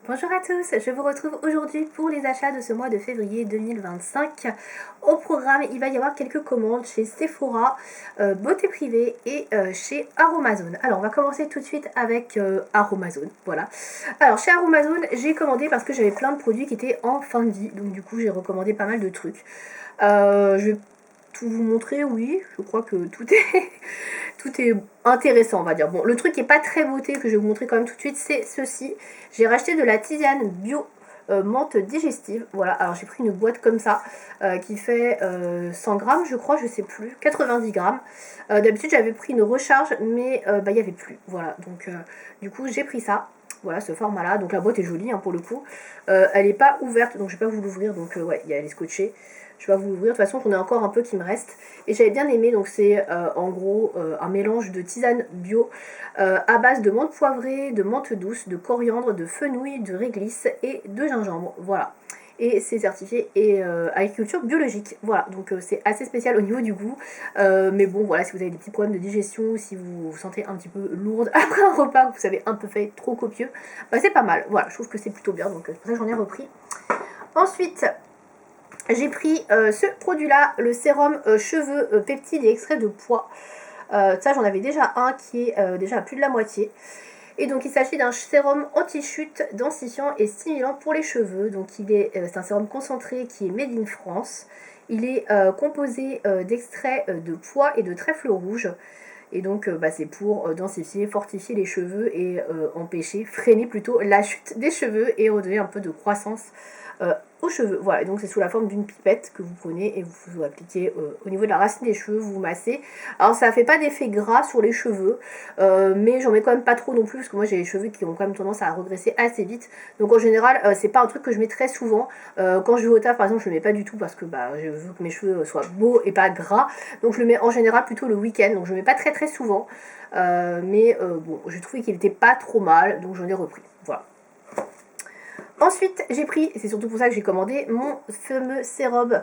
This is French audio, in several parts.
Bonjour à tous, je vous retrouve aujourd'hui pour les achats de ce mois de février 2025. Au programme, il va y avoir quelques commandes chez Sephora, Beauté Privée et chez Aromazone. Alors, on va commencer tout de suite avec Aromazone, voilà. Alors, chez Aromazone, j'ai commandé parce que j'avais plein de produits qui étaient en fin de vie, donc du coup, j'ai recommandé pas mal de trucs. Je vais tout vous montrer, oui, je crois que tout est, tout est intéressant, on va dire. Bon, le truc qui est pas très beauté, que je vais vous montrer quand même tout de suite, c'est ceci. J'ai racheté de la tisane bio menthe digestive. Voilà, alors j'ai pris une boîte comme ça qui fait 100 grammes, je crois, je sais plus, 90 grammes. D'habitude, j'avais pris une recharge, mais il n'y avait plus. Voilà, donc du coup, j'ai pris ça. Voilà, ce format-là. Donc la boîte est jolie pour le coup. Elle n'est pas ouverte, donc je vais pas vous l'ouvrir. Donc ouais, elle est scotchée. Je vais pas vous l'ouvrir. De toute façon, j'en ai encore un peu qui me reste. Et j'avais bien aimé. Donc c'est en gros un mélange de tisane bio à base de menthe poivrée, de menthe douce, de coriandre, de fenouil, de réglisse et de gingembre. Voilà. Et c'est certifié et agriculture biologique. Voilà, donc c'est assez spécial au niveau du goût. Mais bon, voilà, si vous avez des petits problèmes de digestion, si vous vous sentez un petit peu lourde après un repas, que vous avez un peu fait trop copieux, bah, c'est pas mal. Voilà, je trouve que c'est plutôt bien, donc c'est pour ça que j'en ai repris. Ensuite, j'ai pris ce produit-là, le sérum cheveux peptides et extrait de pois. Ça, j'en avais déjà un qui est déjà à plus de la moitié. Et donc il s'agit d'un sérum anti-chute, densifiant et stimulant pour les cheveux. Donc c'est un sérum concentré qui est made in France. Il est composé d'extraits de pois et de trèfle rouge. Et donc c'est pour densifier, fortifier les cheveux et freiner plutôt la chute des cheveux et redonner un peu de croissance aux cheveux. Voilà, et donc c'est sous la forme d'une pipette que vous prenez et vous appliquez au niveau de la racine des cheveux, vous massez. Alors ça fait pas d'effet gras sur les cheveux, mais j'en mets quand même pas trop non plus parce que moi j'ai les cheveux qui ont quand même tendance à regresser assez vite. Donc en général, c'est pas un truc que je mets très souvent. Quand je vais au taf par exemple, je le mets pas du tout parce que je veux que mes cheveux soient beaux et pas gras. Donc je le mets en général plutôt le week-end. Donc je le mets pas très souvent. Mais bon, j'ai trouvé qu'il était pas trop mal, donc j'en ai repris. Voilà. Ensuite, j'ai pris, et c'est surtout pour ça que j'ai commandé, mon fameux sérum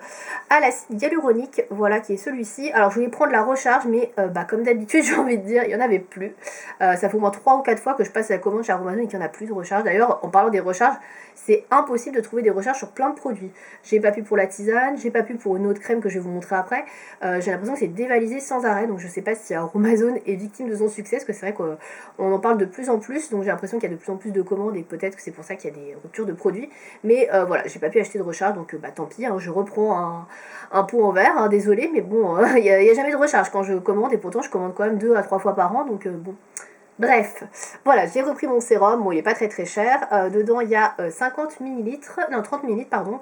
à l'acide hyaluronique, voilà, qui est celui-ci. Alors, je voulais prendre la recharge, mais comme d'habitude, j'ai envie de dire, il n'y en avait plus. Ça fait au moins 3 ou 4 fois que je passe la commande chez Aromazone et qu'il n'y en a plus de recharge. D'ailleurs, en parlant des recharges, c'est impossible de trouver des recharges sur plein de produits. J'ai pas pu pour la tisane, j'ai pas pu pour une autre crème que je vais vous montrer après. J'ai l'impression que c'est dévalisé sans arrêt, donc je sais pas si Aromazone est victime de son succès, parce que c'est vrai qu'on en parle de plus en plus, donc j'ai l'impression qu'il y a de plus en plus de commandes et peut-être que c'est pour ça qu'il y a des ruptures de produits. Mais voilà, j'ai pas pu acheter de recharge, donc tant pis, je reprends un pot en verre, désolé, mais bon, il n'y a jamais de recharge quand je commande, et pourtant je commande quand même 2 à 3 fois par an, donc bon. Bref, voilà, j'ai repris mon sérum, bon il est pas très cher, dedans il y a 50 ml, non 30 ml pardon,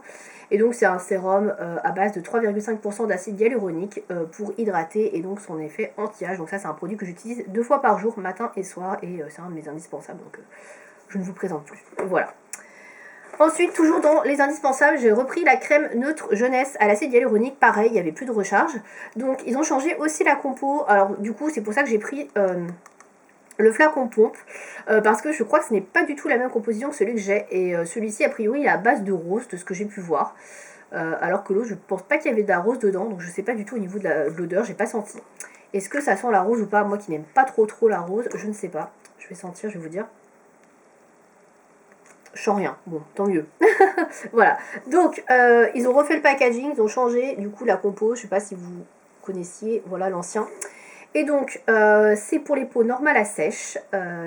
et donc c'est un sérum à base de 3,5% d'acide hyaluronique pour hydrater et donc son effet anti-âge, donc ça c'est un produit que j'utilise 2 fois par jour, matin et soir, et c'est un de mes indispensables, donc je ne vous présente plus, voilà. Ensuite, toujours dans les indispensables, j'ai repris la crème neutre jeunesse à l'acide hyaluronique. Pareil, il n'y avait plus de recharge. Donc, ils ont changé aussi la compo. Alors, du coup, c'est pour ça que j'ai pris le flacon pompe. Parce que je crois que ce n'est pas du tout la même composition que celui que j'ai. Et celui-ci, a priori, il est à base de rose, de ce que j'ai pu voir. Alors que l'autre, je pense pas qu'il y avait de la rose dedans. Donc, je sais pas du tout au niveau de l'odeur, j'ai pas senti. Est-ce que ça sent la rose ou pas? Moi qui n'aime pas trop la rose, je ne sais pas. Je vais sentir, je vais vous dire. Je sens rien, bon, tant mieux. Voilà, donc ils ont refait le packaging, ils ont changé du coup la compo, je sais pas si vous connaissiez, voilà l'ancien. Et donc c'est pour les peaux normales à sèche,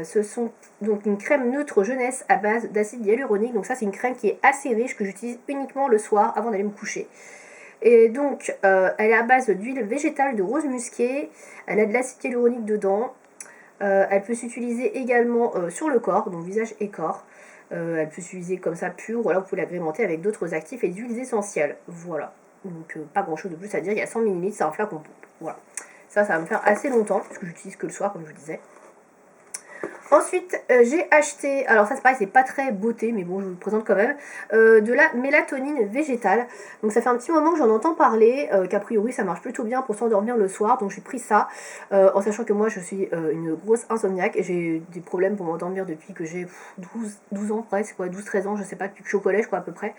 ce sont donc une crème neutre jeunesse à base d'acide hyaluronique, donc ça c'est une crème qui est assez riche, que j'utilise uniquement le soir avant d'aller me coucher. Et donc elle est à base d'huile végétale de rose musquée, elle a de l'acide hyaluronique dedans, elle peut s'utiliser également sur le corps, donc visage et corps. Elle peut s'utiliser comme ça pure, ou alors vous pouvez l'agrémenter avec d'autres actifs et des huiles essentielles. Voilà. Donc pas grand chose de plus à dire, il y a 100 ml, c'est un flacon pompe. Voilà. Ça va me faire assez longtemps, parce que j'utilise que le soir, comme je vous disais. Ensuite, j'ai acheté, alors ça c'est pareil, c'est pas très beauté, mais bon, je vous le présente quand même, de la mélatonine végétale. Donc ça fait un petit moment que j'en entends parler, qu'a priori ça marche plutôt bien pour s'endormir le soir, donc j'ai pris ça, en sachant que moi je suis une grosse insomniaque, et j'ai des problèmes pour m'endormir depuis que j'ai 12 ans presque, 12-13 ans, je sais pas, depuis que je suis au collège quoi à peu près.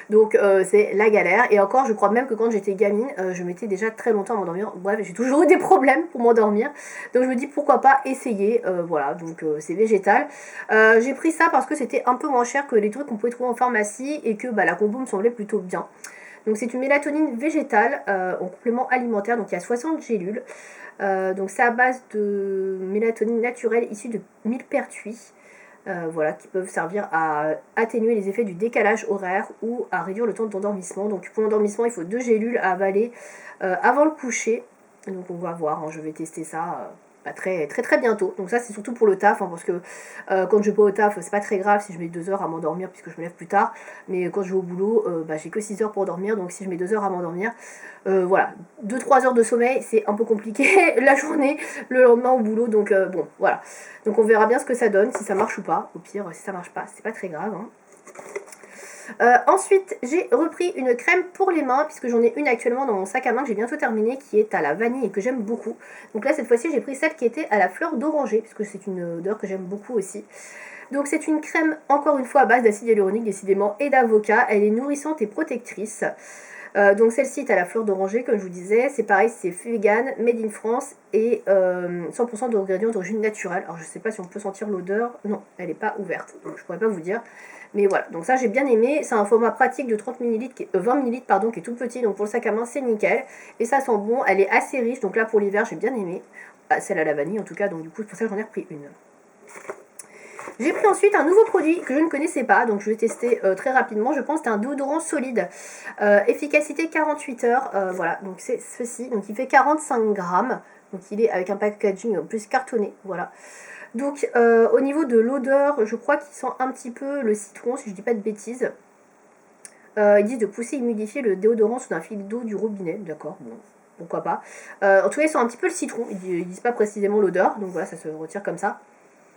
Donc c'est la galère, et encore je crois même que quand j'étais gamine, je mettais déjà très longtemps à m'endormir. Bref, j'ai toujours eu des problèmes pour m'endormir, donc je me dis pourquoi pas essayer, voilà, donc c'est végétal. J'ai pris ça parce que c'était un peu moins cher que les trucs qu'on pouvait trouver en pharmacie et que la compo me semblait plutôt bien. Donc c'est une mélatonine végétale en complément alimentaire, donc il y a 60 gélules. Donc c'est à base de mélatonine naturelle issue de millepertuis. Voilà, qui peuvent servir à atténuer les effets du décalage horaire ou à réduire le temps d'endormissement. Donc pour l'endormissement, il faut 2 gélules à avaler avant le coucher. Donc on va voir, hein, je vais tester ça très bientôt. Donc ça c'est surtout pour le taf, hein, parce que quand je vais pas au taf, c'est pas très grave si je mets 2 heures à m'endormir puisque je me lève plus tard. Mais quand je vais au boulot, j'ai que 6 heures pour dormir, donc si je mets 2 heures à m'endormir, voilà, 2-3 heures de sommeil, c'est un peu compliqué la journée, le lendemain au boulot, donc bon, voilà. Donc on verra bien ce que ça donne, si ça marche ou pas. Au pire, si ça marche pas, c'est pas très grave, hein. Ensuite, j'ai repris une crème pour les mains, puisque j'en ai une actuellement dans mon sac à main que j'ai bientôt terminé, qui est à la vanille et que j'aime beaucoup. Donc là, cette fois-ci, j'ai pris celle qui était à la fleur d'oranger, puisque c'est une odeur que j'aime beaucoup aussi. Donc c'est une crème, encore une fois, à base d'acide hyaluronique, décidément, et d'avocat. Elle est nourrissante et protectrice. Donc celle-ci est à la fleur d'oranger, comme je vous disais. C'est pareil, c'est vegan, made in France et 100% d'ingrédients d'origine naturelle. Alors je sais pas si on peut sentir l'odeur. Non, elle n'est pas ouverte, donc je pourrais pas vous dire. Mais voilà, donc ça j'ai bien aimé. C'est un format pratique de 30 ml, 20 ml pardon, qui est tout petit. Donc pour le sac à main, c'est nickel. Et ça sent bon, elle est assez riche. Donc là pour l'hiver, j'ai bien aimé. Celle à la vanille en tout cas, donc du coup c'est pour ça que j'en ai repris une. J'ai pris ensuite un nouveau produit que je ne connaissais pas, donc je vais tester très rapidement. Je pense que c'est un déodorant solide, efficacité 48 heures, voilà, donc c'est ceci, donc il fait 45 grammes, donc il est avec un packaging plus cartonné, voilà. Donc au niveau de l'odeur, je crois qu'il sent un petit peu le citron, si je dis pas de bêtises. Ils disent de pousser et humidifier le déodorant sous un fil d'eau du robinet, d'accord, bon, pourquoi pas. En tout cas, ils sentent un petit peu le citron, ils disent pas précisément l'odeur, donc voilà, ça se retire comme ça.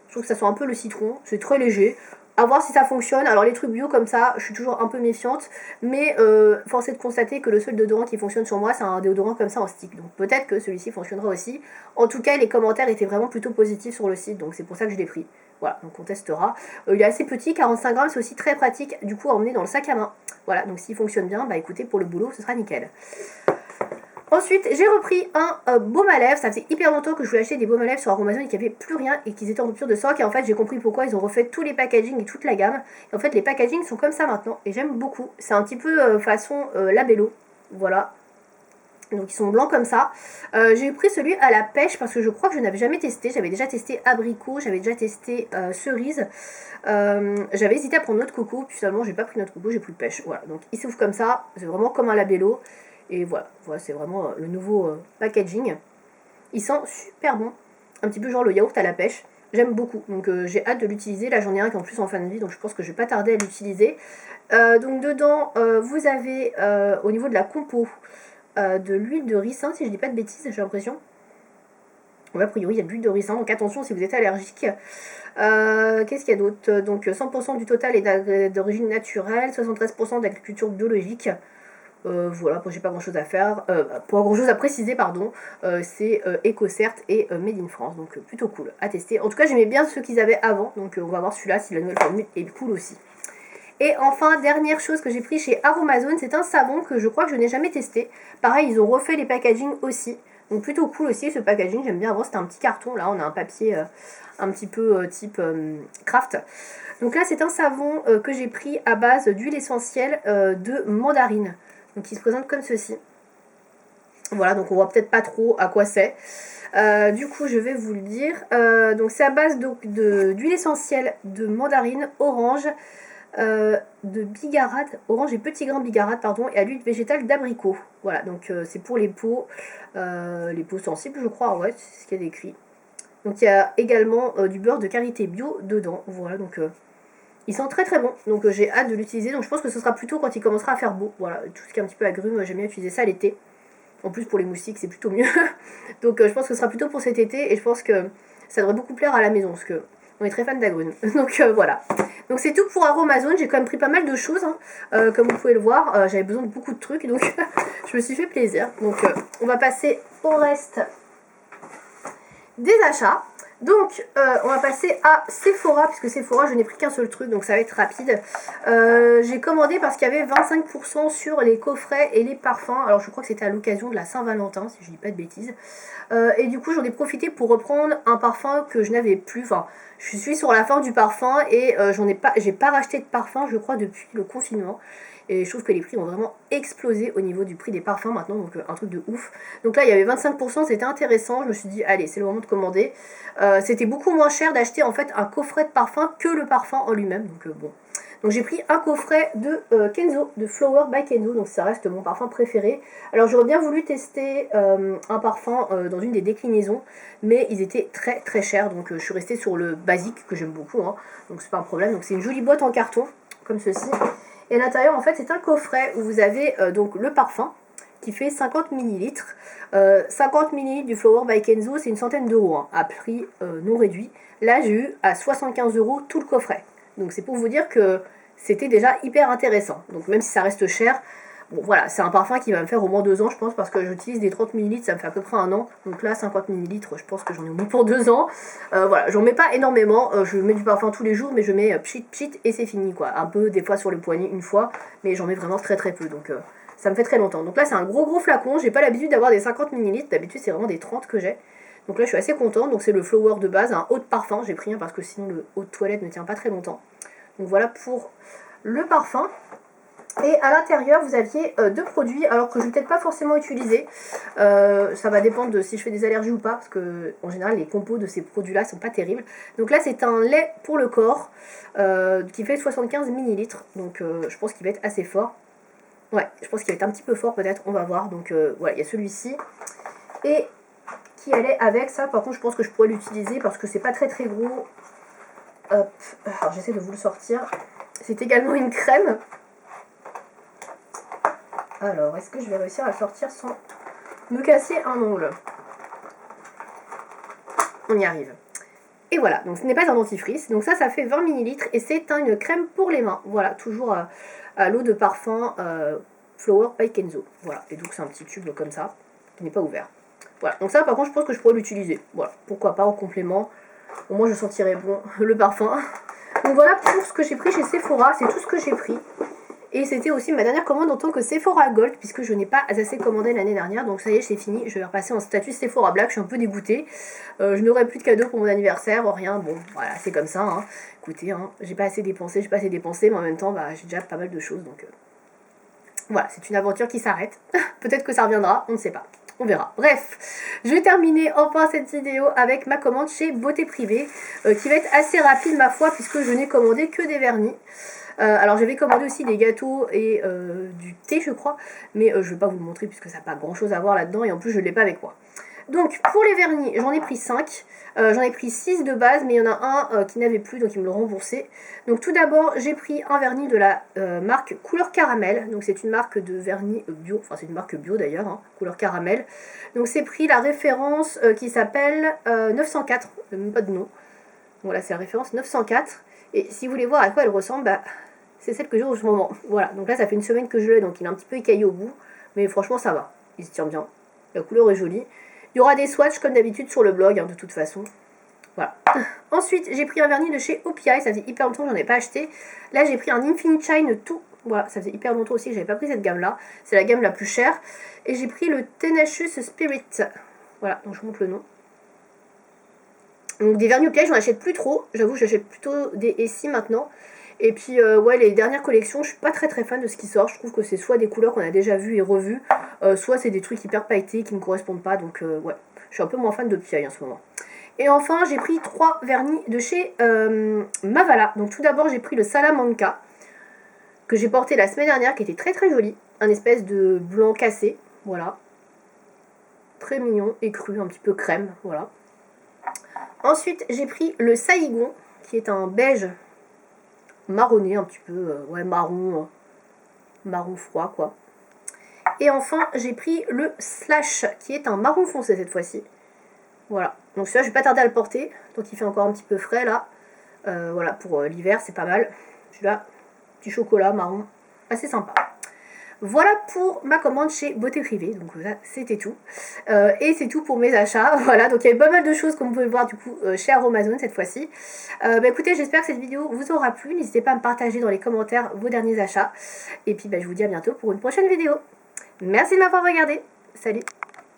Je trouve que ça sent un peu le citron, c'est très léger. À voir si ça fonctionne. Alors les trucs bio comme ça, je suis toujours un peu méfiante. Mais force est de constater que le seul déodorant qui fonctionne sur moi, c'est un déodorant comme ça en stick. Donc peut-être que celui-ci fonctionnera aussi. En tout cas, les commentaires étaient vraiment plutôt positifs sur le site. Donc c'est pour ça que je l'ai pris. Voilà, donc on testera. Il est assez petit, 45 grammes, c'est aussi très pratique du coup à emmener dans le sac à main. Voilà, donc s'il fonctionne bien, écoutez, pour le boulot, ce sera nickel. Ensuite, j'ai repris un baume à lèvres. Ça faisait hyper longtemps que je voulais acheter des baumes à lèvres sur Amazon et qu'il n'y avait plus rien et qu'ils étaient en rupture de stock. Et en fait, j'ai compris pourquoi ils ont refait tous les packaging et toute la gamme. Et en fait, les packaging sont comme ça maintenant et j'aime beaucoup. C'est un petit peu façon labello. Voilà. Donc ils sont blancs comme ça. J'ai pris celui à la pêche parce que je crois que je n'avais jamais testé. J'avais déjà testé abricot, j'avais déjà testé cerise. J'avais hésité à prendre noix de coco. Puis finalement, j'ai pas pris noix de coco, j'ai pris pêche. Voilà. Donc il s'ouvre comme ça. C'est vraiment comme un labello. Et voilà, c'est vraiment le nouveau packaging. Il sent super bon. Un petit peu genre le yaourt à la pêche. J'aime beaucoup. Donc j'ai hâte de l'utiliser. Là j'en ai un qui est en plus en fin de vie. Donc je pense que je vais pas tarder à l'utiliser. Donc dedans, vous avez au niveau de la compo de l'huile de ricin. Si je dis pas de bêtises, j'ai l'impression. Ouais, a priori il y a de l'huile de ricin. Donc attention si vous êtes allergique. Qu'est-ce qu'il y a d'autre? Donc 100% du total est d'origine naturelle. 73% d'agriculture biologique. Voilà, j'ai pas grand chose à faire, pas grand chose à préciser, pardon. C'est EcoCert et Made in France, donc plutôt cool à tester. En tout cas, j'aimais bien ceux qu'ils avaient avant, donc on va voir celui-là si la nouvelle formule est cool aussi. Et enfin, dernière chose que j'ai pris chez Aromazone, c'est un savon que je crois que je n'ai jamais testé. Pareil, ils ont refait les packaging aussi, donc plutôt cool aussi ce packaging. J'aime bien. Avant, c'était un petit carton, là on a un papier un petit peu type craft. Donc là, c'est un savon que j'ai pris à base d'huile essentielle de mandarine. Donc il se présente comme ceci. Voilà, donc on voit peut-être pas trop à quoi c'est. Du coup, je vais vous le dire. Donc c'est à base d'huile essentielle de mandarine, orange, de bigarade, orange et petit grain bigarade, pardon, et à l'huile végétale d'abricot. Voilà, donc c'est pour les peaux sensibles, je crois, ouais, c'est ce qu'il y a décrit. Donc il y a également du beurre de karité bio dedans. Voilà, donc il sent très très bon, donc j'ai hâte de l'utiliser. Donc je pense que ce sera plutôt quand il commencera à faire beau. Voilà, tout ce qui est un petit peu agrumes, j'aime bien utiliser ça l'été. En plus pour les moustiques c'est plutôt mieux. Donc je pense que ce sera plutôt pour cet été et je pense que ça devrait beaucoup plaire à la maison parce que on est très fan d'agrumes. Donc voilà. Donc c'est tout pour Aromazone. J'ai quand même pris pas mal de choses, hein. Comme vous pouvez le voir. J'avais besoin de beaucoup de trucs donc je me suis fait plaisir. Donc on va passer au reste des achats. Donc, on va passer à Sephora, puisque Sephora, je n'ai pris qu'un seul truc, donc ça va être rapide. J'ai commandé parce qu'il y avait 25% sur les coffrets et les parfums. Alors, je crois que c'était à l'occasion de la Saint-Valentin, si je dis pas de bêtises. Et du coup, j'en ai profité pour reprendre un parfum que je n'avais plus. Enfin, je suis sur la fin du parfum et j'ai pas racheté de parfum, je crois, depuis le confinement. Et je trouve que les prix ont vraiment explosé au niveau du prix des parfums maintenant, donc un truc de ouf. Donc là, il y avait 25%, c'était intéressant. Je me suis dit, allez, c'est le moment de commander. C'était beaucoup moins cher d'acheter en fait un coffret de parfum que le parfum en lui-même. Donc bon. Donc j'ai pris un coffret de Kenzo, de Flower by Kenzo, donc ça reste mon parfum préféré. Alors j'aurais bien voulu tester un parfum dans une des déclinaisons, mais ils étaient très très chers, donc je suis restée sur le basique que j'aime beaucoup, hein, donc c'est pas un problème. Donc c'est une jolie boîte en carton, comme ceci. Et à l'intérieur en fait c'est un coffret où vous avez donc le parfum qui fait 50 ml. 50 ml du Flower by Kenzo, c'est une centaine d'euros, hein, à prix non réduit. Là j'ai eu à 75 € tout le coffret. Donc c'est pour vous dire que c'était déjà hyper intéressant. Donc même si ça reste cher, bon voilà, c'est un parfum qui va me faire au moins 2 ans je pense, parce que j'utilise des 30 ml, ça me fait à peu près 1 an. Donc là 50 ml, je pense que j'en ai au moins pour 2 ans. Voilà, j'en mets pas énormément, je mets du parfum tous les jours, mais je mets pchit pchit et c'est fini quoi. Un peu des fois sur le poignet une fois, mais j'en mets vraiment très très peu. Donc ça me fait très longtemps. Donc là c'est un gros flacon, j'ai pas l'habitude d'avoir des 50 ml, d'habitude c'est vraiment des 30 que j'ai. Donc là je suis assez contente, donc c'est le Flower de base, un haut de parfum, j'ai pris un parce que sinon le haut de toilette ne tient pas très longtemps. Donc voilà pour le parfum. Et à l'intérieur vous aviez deux produits, alors que je vais peut-être pas forcément utiliser, ça va dépendre de si je fais des allergies ou pas, parce que en général les compos de ces produits là sont pas terribles. Donc là c'est un lait pour le corps qui fait 75 ml, donc je pense qu'il va être assez fort. Ouais, je pense qu'il va être un petit peu fort peut-être, on va voir. Donc voilà, il y a celui-ci. Et qui allait avec ça, par contre je pense que je pourrais l'utiliser parce que c'est pas très très gros. Hop, alors j'essaie de vous le sortir. C'est également une crème. Alors, est-ce que je vais réussir à le sortir sans me casser un ongle? On y arrive. Et voilà, donc ce n'est pas un dentifrice. Donc ça fait 20 ml et c'est une crème pour les mains. Voilà, toujours à l'eau de parfum Flower by Kenzo. Voilà, et donc c'est un petit tube comme ça, qui n'est pas ouvert. Voilà, donc ça par contre je pense que je pourrais l'utiliser. Voilà, pourquoi pas en complément. Au moins je sentirai bon le parfum. Donc voilà pour ce que j'ai pris chez Sephora, c'est tout ce que j'ai pris. Et c'était aussi ma dernière commande en tant que Sephora Gold, puisque je n'ai pas assez commandé l'année dernière. Donc ça y est, c'est fini, je vais repasser en statut Sephora Black, je suis un peu dégoûtée. Je n'aurai plus de cadeaux pour mon anniversaire, rien, bon voilà, c'est comme ça. Hein. Écoutez, hein, j'ai pas assez dépensé, mais en même temps, bah, j'ai déjà pas mal de choses. Donc voilà, c'est une aventure qui s'arrête. Peut-être que ça reviendra, on ne sait pas. On verra. Bref, je vais terminer enfin cette vidéo avec ma commande chez Beauté Privée, qui va être assez rapide ma foi, puisque je n'ai commandé que des vernis. Alors j'avais commandé aussi des gâteaux et du thé je crois, mais je ne vais pas vous le montrer puisque ça n'a pas grand chose à voir là-dedans et en plus je ne l'ai pas avec moi. Donc pour les vernis, j'en ai pris 5, j'en ai pris 6 de base, mais il y en a un qui n'avait plus donc ils me l'ont remboursé. Donc tout d'abord j'ai pris un vernis de la marque Couleur Caramel, donc c'est une marque de vernis bio, enfin c'est une marque bio d'ailleurs, hein, Couleur Caramel. Donc c'est pris la référence qui s'appelle 904, même pas de nom. Voilà, c'est la référence 904. Et si vous voulez voir à quoi elle ressemble, bah, c'est celle que j'ai en ce moment. Voilà, donc là ça fait une semaine que je l'ai, donc il est un petit peu écaillé au bout. Mais franchement ça va, il se tient bien. La couleur est jolie. Il y aura des swatchs comme d'habitude sur le blog, hein, de toute façon. Voilà. Ensuite, j'ai pris un vernis de chez OPI, ça faisait hyper longtemps que j'en ai pas acheté. Là j'ai pris un Infinite Shine tout. Voilà, ça faisait hyper longtemps aussi que j'avais pas pris cette gamme là. C'est la gamme la plus chère. Et j'ai pris le Tenacious Spirit. Voilà, donc je vous montre le nom. Donc des vernis OPI, j'en achète plus trop. J'avoue, j'achète plutôt des Essie maintenant. Et puis ouais, les dernières collections, je suis pas très fan de ce qui sort. Je trouve que c'est soit des couleurs qu'on a déjà vues et revues, soit c'est des trucs hyper pailletés qui me correspondent pas. Donc ouais, je suis un peu moins fan de OPI en ce moment. Et enfin, j'ai pris 3 vernis de chez Mavala. Donc tout d'abord, j'ai pris le Salamanca, que j'ai porté la semaine dernière, qui était très joli. Un espèce de blanc cassé, voilà. Très mignon et cru, un petit peu crème, voilà. Ensuite, j'ai pris le Saigon, qui est un beige marronné, un petit peu, ouais, marron froid, quoi. Et enfin, j'ai pris le Slash, qui est un marron foncé cette fois-ci. Voilà, donc celui-là, je vais pas tarder à le porter, donc il fait encore un petit peu frais, là. Voilà, pour l'hiver, c'est pas mal. Celui-là, petit chocolat marron, assez sympa. Voilà pour ma commande chez Beauté Privée, donc là c'était tout. Et c'est tout pour mes achats, voilà, donc il y avait pas mal de choses comme vous pouvez le voir du coup chez Aromazone cette fois-ci. Écoutez, j'espère que cette vidéo vous aura plu, n'hésitez pas à me partager dans les commentaires vos derniers achats. Et puis je vous dis à bientôt pour une prochaine vidéo. Merci de m'avoir regardé, salut!